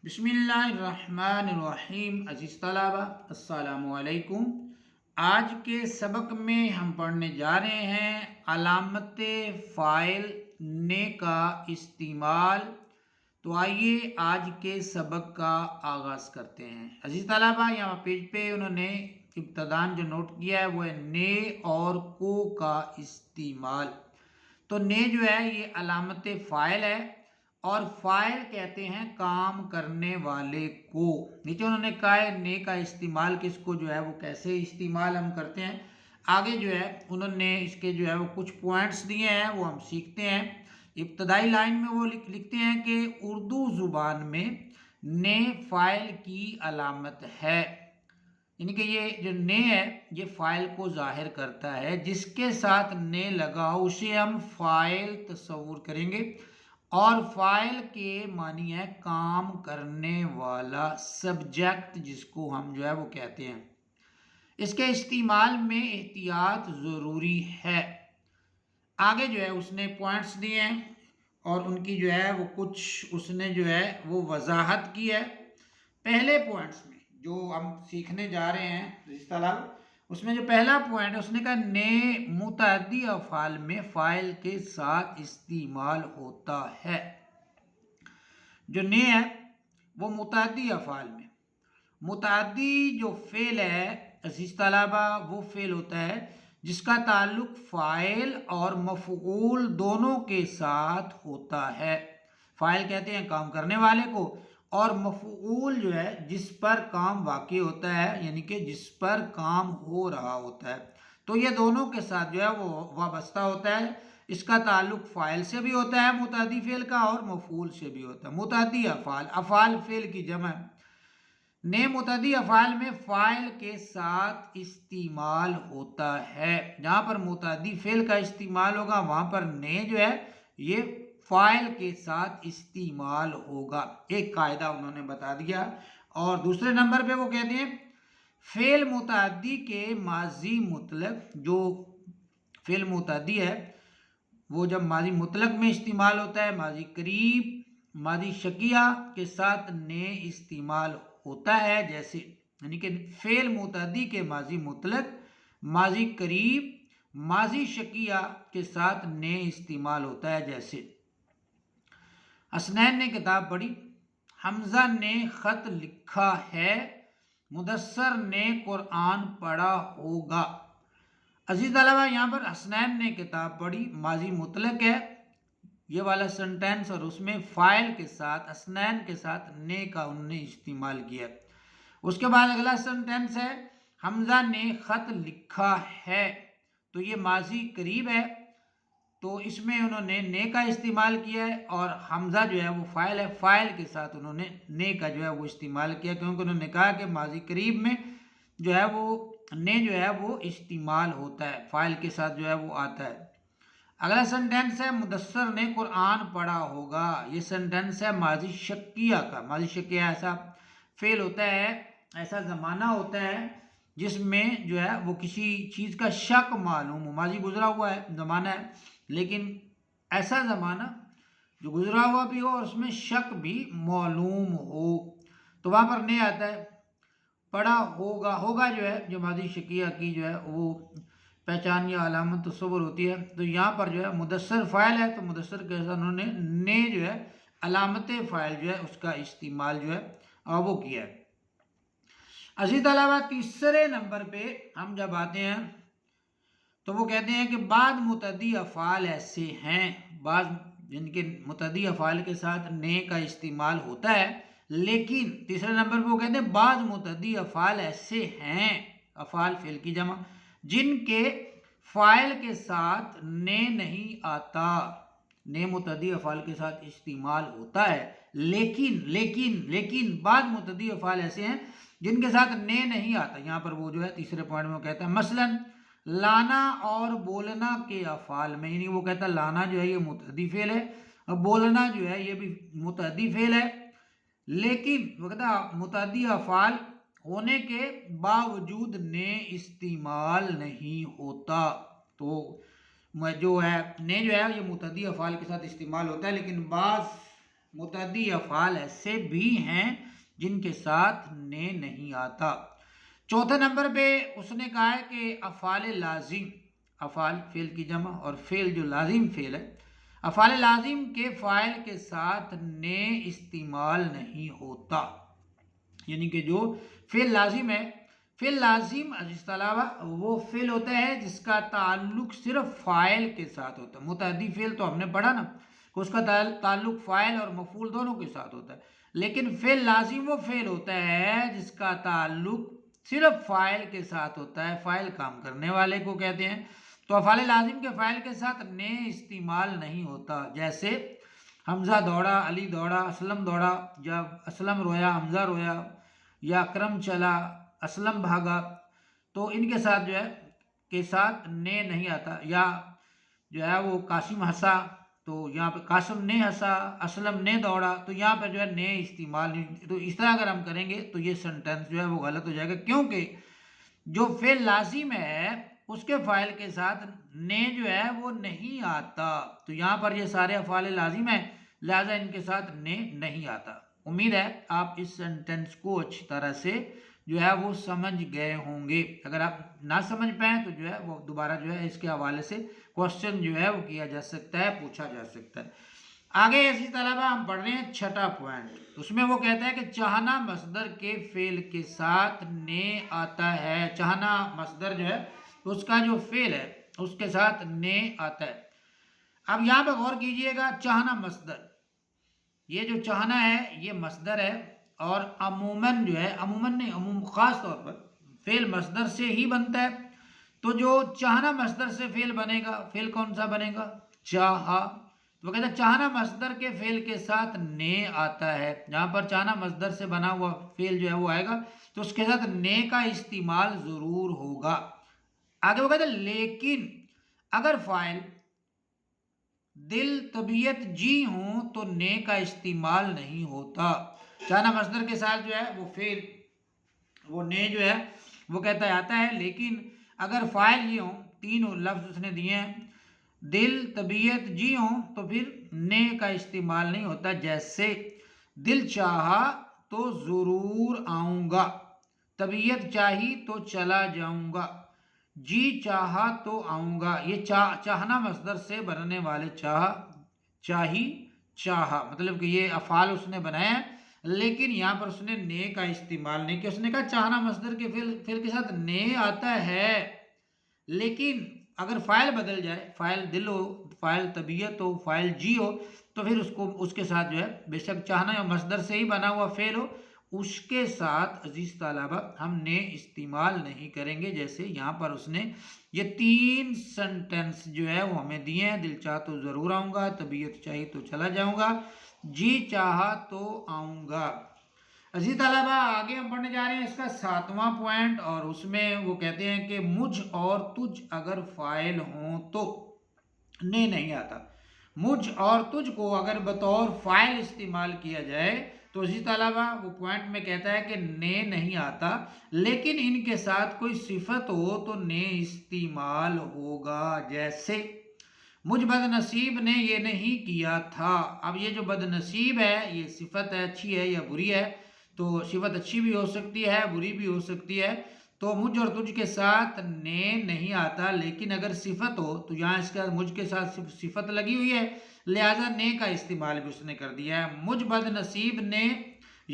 بسم اللہ الرحمن الرحیم۔ عزیز طلبہ السلام علیکم۔ آج کے سبق میں ہم پڑھنے جا رہے ہیں علامت فاعل نے کا استعمال۔ تو آئیے آج کے سبق کا آغاز کرتے ہیں۔ عزیز طلبہ یہاں پیج پہ انہوں نے ابتداً جو نوٹ کیا ہے وہ ہے نے اور کو کا استعمال۔ تو نے جو ہے یہ علامت فاعل ہے اور فاعل کہتے ہیں کام کرنے والے کو۔ نیچے انہوں نے کہا ہے نے کا استعمال کس کو جو ہے وہ کیسے استعمال ہم کرتے ہیں۔ آگے جو ہے انہوں نے اس کے جو ہے وہ کچھ پوائنٹس دیے ہیں وہ ہم سیکھتے ہیں۔ ابتدائی لائن میں وہ لکھتے ہیں کہ اردو زبان میں نے فاعل کی علامت ہے، یعنی کہ یہ جو نے ہے یہ فاعل کو ظاہر کرتا ہے، جس کے ساتھ نے لگا ہو اسے ہم فاعل تصور کریں گے، اور فاعل کے معنی ہے کام کرنے والا، سبجیکٹ جس کو ہم جو ہے وہ کہتے ہیں۔ اس کے استعمال میں احتیاط ضروری ہے۔ آگے جو ہے اس نے پوائنٹس دیے ہیں اور ان کی جو ہے وہ کچھ اس نے جو ہے وہ وضاحت کی ہے۔ پہلے پوائنٹس میں جو ہم سیکھنے جا رہے ہیں اس طرح، اس میں جو پہلا پوائنٹ ہے اس نے کہا نے متعدی افعال میں فاعل کے ساتھ استعمال ہوتا ہے۔ جو نے ہے وہ متعدی افعال میں، متعدی جو فعل ہے عزیز طلبہ وہ فعل ہوتا ہے جس کا تعلق فاعل اور مفعول دونوں کے ساتھ ہوتا ہے۔ فاعل کہتے ہیں کام کرنے والے کو، اور مفعول جو ہے جس پر کام واقع ہوتا ہے، یعنی کہ جس پر کام ہو رہا ہوتا ہے، تو یہ دونوں کے ساتھ جو ہے وہ وابستہ ہوتا ہے۔ اس کا تعلق فاعل سے بھی ہوتا ہے متعدی فعل کا، اور مفعول سے بھی ہوتا ہے۔ متعدی افعال، افعال فعل کی جمع ہے۔ نے متعدی افعال میں فاعل کے ساتھ استعمال ہوتا ہے۔ جہاں پر متعدی فعل کا استعمال ہوگا وہاں پر نے جو ہے یہ فاعل کے ساتھ استعمال ہوگا۔ ایک قاعدہ انہوں نے بتا دیا۔ اور دوسرے نمبر پہ وہ کہتے ہیں فعل متعدی کے ماضی مطلق، جو فعل متعدی ہے وہ جب ماضی مطلق میں استعمال ہوتا ہے، ماضی قریب، ماضی شکیہ کے ساتھ نے استعمال ہوتا ہے، جیسے یعنی کہ فعل متعدی کے ماضی مطلق، ماضی قریب، ماضی شکیہ کے ساتھ نے استعمال ہوتا ہے۔ جیسے حسنین نے کتاب پڑھی، حمزہ نے خط لکھا ہے، مدثر نے قرآن پڑھا ہوگا۔ عزیز طلبہ یہاں پر حسنین نے کتاب پڑھی ماضی مطلق ہے یہ والا سنٹینس، اور اس میں فاعل کے ساتھ حسنین کے ساتھ نے کا انہوں نے استعمال کیا۔ اس کے بعد اگلا سنٹینس ہے حمزہ نے خط لکھا ہے، تو یہ ماضی قریب ہے، تو اس میں انہوں نے کا استعمال کیا ہے، اور حمزہ جو ہے وہ فاعل ہے، فاعل کے ساتھ انہوں نے کا جو ہے وہ استعمال کیا، کیونکہ انہوں نے کہا کہ ماضی قریب میں جو ہے وہ نے جو ہے وہ استعمال ہوتا ہے، فاعل کے ساتھ جو ہے وہ آتا ہے۔ اگلا سنٹینس ہے مدثر نے قرآن پڑھا ہوگا۔ یہ سنٹینس ہے ماضی شکیہ کا۔ ماضی شکیہ ایسا فعل ہوتا ہے، ایسا زمانہ ہوتا ہے جس میں جو ہے وہ کسی چیز کا شک معلوم ہو۔ ماضی گزرا ہوا ہے زمانہ ہے، لیکن ایسا زمانہ جو گزرا ہوا بھی ہو اور اس میں شک بھی معلوم ہو، تو وہاں پر نے آتا ہے۔ پڑھا ہوگا، ہوگا جو ہے جو ماضی شکیہ کی جو ہے وہ پہچان یا علامت تصور ہوتی ہے، تو یہاں پر جو ہے مدثر فاعل ہے، تو مدثر کے ساتھ انہوں نے جو ہے علامت فاعل جو ہے اس کا استعمال جو ہے وہ کیا ہے۔ عزیز طلبہ تیسرے نمبر پہ ہم جب آتے ہیں تو وہ کہتے ہیں کہ بعض متعدی افعال ایسے ہیں، بعض جن کے متعدی افعال کے ساتھ نے کا استعمال ہوتا ہے، لیکن تیسرے نمبر پہ وہ کہتے ہیں بعض متعدی افعال ایسے ہیں، افعال فعل کی جمع، جن کے فاعل کے ساتھ نے نہیں آتا۔ نے متعدی افعال کے ساتھ استعمال ہوتا ہے، لیکن بعض متعدی افعال ایسے ہیں جن کے ساتھ نے نہیں آتا۔ یہاں پر وہ جو ہے تیسرے پوائنٹ میں وہ کہتا ہے مثلاً لانا اور بولنا کے افعال میں، یعنی وہ کہتا ہے لانا جو ہے یہ متعدی فعل ہے اور بولنا جو ہے یہ بھی متعدی فعل ہے، لیکن وہ کہتا ہے متعدی افعال ہونے کے باوجود نے استعمال نہیں ہوتا۔ تو جو ہے نے جو ہے یہ متعدی افعال کے ساتھ استعمال ہوتا ہے، لیکن بعض متعدی افعال ایسے بھی ہیں جن کے ساتھ نے نہیں آتا۔ چوتھے نمبر پہ اس نے کہا ہے کہ افعال لازم، افعال فعل کی جمع اور فعل جو لازم فعل ہے، افعال لازم کے فاعل کے ساتھ نے استعمال نہیں ہوتا، یعنی کہ جو فعل لازم ہے، فعل لازم عزیز طلبہ وہ فعل ہوتا ہے جس کا تعلق صرف فاعل کے ساتھ ہوتا ہے۔ متعدی فعل تو ہم نے پڑھا نا، اس کا تعلق فاعل اور مفعول دونوں کے ساتھ ہوتا ہے، لیکن فعل لازم وہ فعل ہوتا ہے جس کا تعلق صرف فاعل کے ساتھ ہوتا ہے، فاعل کام کرنے والے کو کہتے ہیں۔ تو افعال لازم کے فاعل کے ساتھ نے استعمال نہیں ہوتا، جیسے حمزہ دوڑا، علی دوڑا، اسلم دوڑا، جب اسلم رویا، حمزہ رویا، یا اکرم چلا، اسلم بھاگا، تو ان کے ساتھ جو ہے کے ساتھ نے نہیں آتا۔ یا جو ہے وہ قاسم ہنسا، تو یہاں پہ قاسم نے ہنسا، اسلم نے دوڑا، تو یہاں پہ جو ہے نے استعمال نہیں۔ تو اس طرح اگر ہم کریں گے تو یہ سنٹینس جو ہے وہ غلط ہو جائے گا، کیونکہ جو فعل لازم ہے اس کے فاعل کے ساتھ نے جو ہے وہ نہیں آتا۔ تو یہاں پر یہ سارے افعال لازم ہیں، لہذا ان کے ساتھ نے نہیں آتا۔ امید ہے آپ اس سینٹنس کو اچھی طرح سے جو ہے وہ سمجھ گئے ہوں گے۔ اگر آپ نہ سمجھ پائیں تو جو ہے وہ دوبارہ جو ہے اس کے حوالے سے کوشچن جو ہے وہ کیا جا سکتا ہے، پوچھا جا سکتا ہے۔ آگے اسی طلبہ ہم پڑھ رہے ہیں چھٹا پوائنٹ، اس میں وہ کہتا ہے کہ چاہنا مصدر کے فعل کے ساتھ نے آتا ہے۔ چاہنا مصدر جو ہے اس کا جو فعل ہے اس کے ساتھ نے آتا ہے۔ اب یہاں پہ غور کیجئے گا، چاہنا مصدر، یہ جو چاہنا ہے یہ مصدر ہے، اور عموماً جو ہے، عموماً نہیں، عموم خاص طور پر فعل مصدر سے ہی بنتا ہے۔ تو جو چاہنا مصدر سے فعل بنے گا، فعل کون سا بنے گا؟ چاہا۔ تو وہ کہتا ہے چاہنا مصدر کے فعل کے ساتھ نے آتا ہے۔ جہاں پر چاہنا مصدر سے بنا ہوا فعل جو ہے وہ آئے گا تو اس کے ساتھ نے کا استعمال ضرور ہوگا۔ آگے وہ کہتا ہے لیکن اگر فاعل دل، طبیعت، جی ہوں تو نے کا استعمال نہیں ہوتا۔ چاہنا مصدر کے ساتھ جو ہے وہ فعل، وہ نے جو ہے وہ کہتا ہے آتا ہے، لیکن اگر فاعل یہ ہوں، تینوں لفظ اس نے دیے ہیں، دل، طبیعت، جی ہوں، تو پھر نے کا استعمال نہیں ہوتا۔ جیسے دل چاہا تو ضرور آؤں گا، طبیعت چاہی تو چلا جاؤں گا، جی چاہا تو آؤں گا۔ یہ چاہنا مصدر سے بننے والے چاہا، چاہی، چاہا، مطلب کہ یہ افعال اس نے بنائے ہیں، لیکن یہاں پر اس نے نے کا استعمال نہیں کیا۔ اس نے کہا چاہنا مصدر کے فعل کے ساتھ نے آتا ہے، لیکن اگر فاعل بدل جائے، فاعل دل ہو، فاعل طبیعت ہو، فاعل جی ہو، تو پھر اس کے ساتھ جو ہے بے شک چاہنا یا مصدر سے ہی بنا ہوا فعل ہو، اس کے ساتھ عزیز طلبہ ہم نے استعمال نہیں کریں گے۔ جیسے یہاں پر اس نے یہ تین سنٹنس جو ہے وہ ہمیں دیے ہیں، دل چاہ تو ضرور آؤں گا، طبیعت چاہی تو چلا جاؤں گا، جی چاہا تو آؤں گا۔ عزیز طلبہ آگے ہم پڑھنے جا رہے ہیں اس کا 7واں پوائنٹ، اور اس میں وہ کہتے ہیں کہ مجھ اور تجھ اگر فاعل ہوں تو نے نہیں آتا۔ مجھ اور تجھ کو اگر بطور فاعل استعمال کیا جائے تو عزیز طلبہ وہ پوائنٹ میں کہتا ہے کہ نے نہیں آتا، لیکن ان کے ساتھ کوئی صفت ہو تو نے استعمال ہوگا۔ جیسے مجھ بد نصیب نے یہ نہیں کیا تھا۔ اب یہ جو بد نصیب ہے یہ صفت ہے، اچھی ہے یا بری ہے؟ تو صفت اچھی بھی ہو سکتی ہے، بری بھی ہو سکتی ہے۔ تو مجھ اور تجھ کے ساتھ نے نہیں آتا، لیکن اگر صفت ہو تو یہاں اس کا مجھ کے ساتھ صفت لگی ہوئی ہے، لہذا نے کا استعمال بھی اس نے کر دیا ہے۔ مجھ بد نصیب نے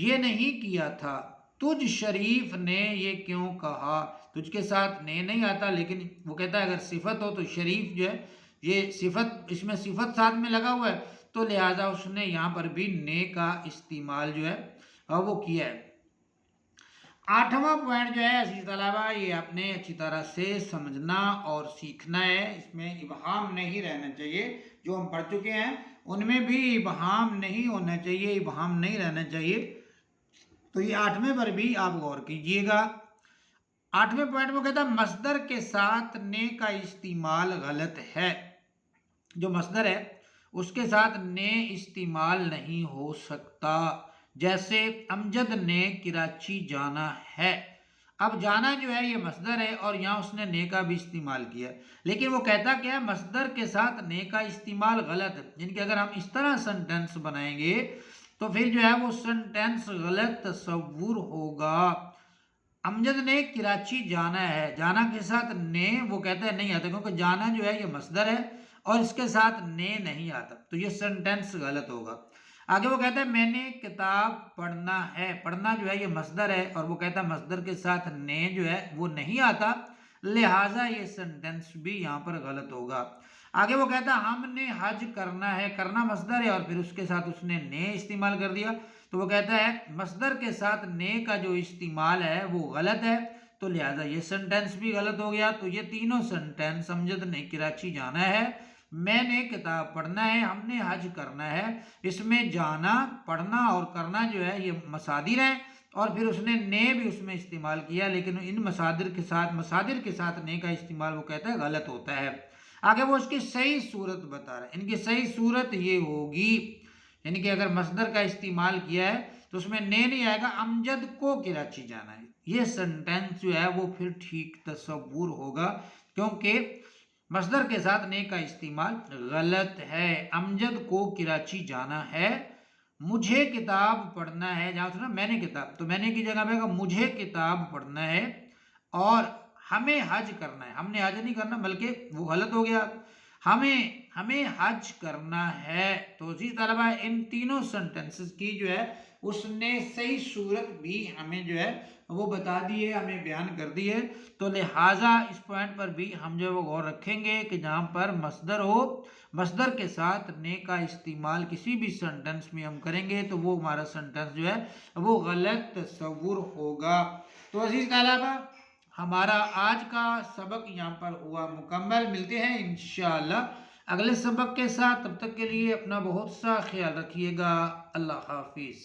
یہ نہیں کیا تھا، تجھ شریف نے یہ کیوں کہا؟ تجھ کے ساتھ نے نہیں آتا، لیکن وہ کہتا ہے اگر صفت ہو تو شریف جو ہے یہ صفت، اس میں صفت ساتھ میں لگا ہوا ہے، تو لہٰذا اس نے یہاں پر بھی نے کا استعمال جو ہے وہ کیا ہے۔ 8واں پوائنٹ جو ہے عزیز طلبہ یہ آپ نے اچھی طرح سے سمجھنا اور سیکھنا ہے، اس میں ابہام نہیں رہنا چاہیے۔ جو ہم پڑھ چکے ہیں ان میں بھی ابہام نہیں ہونا چاہیے، ابہام نہیں رہنا چاہیے۔ تو یہ 8ویں پر بھی آپ غور کیجئے گا۔ 8ویں پوائنٹ وہ کہتا ہے مصدر کے ساتھ نے کا استعمال غلط ہے۔ جو مصدر ہے اس کے ساتھ نے استعمال نہیں ہو سکتا۔ جیسے امجد نے کراچی جانا ہے، اب جانا جو ہے یہ مصدر ہے اور یہاں اس نے نے کا بھی استعمال کیا، لیکن وہ کہتا کیا ہے مصدر کے ساتھ نے کا استعمال غلط ہے، یعنی کہ اگر ہم اس طرح سنٹینس بنائیں گے تو پھر جو ہے وہ سنٹینس غلط تصور ہوگا۔ امجد نے کراچی جانا ہے، جانا کے ساتھ نے وہ کہتا ہے نہیں آتا، کیونکہ جانا جو ہے یہ مصدر ہے اور اس کے ساتھ نے نہیں آتا، تو یہ سنٹینس غلط ہوگا۔ آگے وہ کہتا ہے میں نے کتاب پڑھنا ہے، پڑھنا جو ہے یہ مصدر ہے اور وہ کہتا ہے مصدر کے ساتھ نے جو ہے وہ نہیں آتا، لہٰذا یہ سنٹینس بھی یہاں پر غلط ہوگا۔ آگے وہ کہتا ہے ہم نے حج کرنا ہے، کرنا مصدر ہے اور پھر اس کے ساتھ اس نے استعمال کر دیا، تو وہ کہتا ہے مصدر کے ساتھ نے کا جو استعمال ہے وہ غلط ہے، تو لہٰذا یہ سنٹینس بھی غلط ہو گیا۔ تو یہ تینوں سنٹینس امجد نے کراچی جانا ہے، میں نے کتاب پڑھنا ہے، ہم نے حج کرنا ہے، اس میں جانا، پڑھنا اور کرنا جو ہے یہ مصادر ہیں اور پھر اس نے بھی اس میں استعمال کیا، لیکن ان مصادر کے ساتھ نے کا استعمال وہ کہتا ہے غلط ہوتا ہے۔ آگے وہ اس کی صحیح صورت بتا رہا ہے، ان کی صحیح صورت یہ ہوگی، یعنی کہ اگر مصدر کا استعمال کیا ہے تو اس میں نے نہیں آئے گا، امجد کو کراچی جانا ہے، یہ سنٹینس جو ہے وہ پھر ٹھیک تصور ہوگا، کیونکہ مصدر کے ساتھ نے کا استعمال غلط ہے۔ امجد کو کراچی جانا ہے، مجھے کتاب پڑھنا ہے، جہاں سنا میں نے کتاب، تو میں نے کی جگہ میں کہا مجھے کتاب پڑھنا ہے، اور ہمیں حج کرنا ہے، ہم نے حج نہیں کرنا بلکہ وہ غلط ہو گیا، ہمیں حج کرنا ہے۔ تو عزیز طلبہ ان تینوں سنٹینسز کی جو ہے اس نے صحیح صورت بھی ہمیں جو ہے وہ بتا دی ہے، ہمیں بیان کر دی ہے، تو لہٰذا اس پوائنٹ پر بھی ہم جو ہے وہ غور رکھیں گے کہ جہاں پر مصدر ہو، مصدر کے ساتھ نے کا استعمال کسی بھی سنٹینس میں ہم کریں گے تو وہ ہمارا سنٹینس جو ہے وہ غلط تصور ہوگا۔ تو عزیز طلبہ ہمارا آج کا سبق یہاں پر ہوا مکمل، ملتے ہیں انشاءاللہ اگلے سبق کے ساتھ، تب تک کے لیے اپنا بہت سا خیال رکھیے گا، اللہ حافظ۔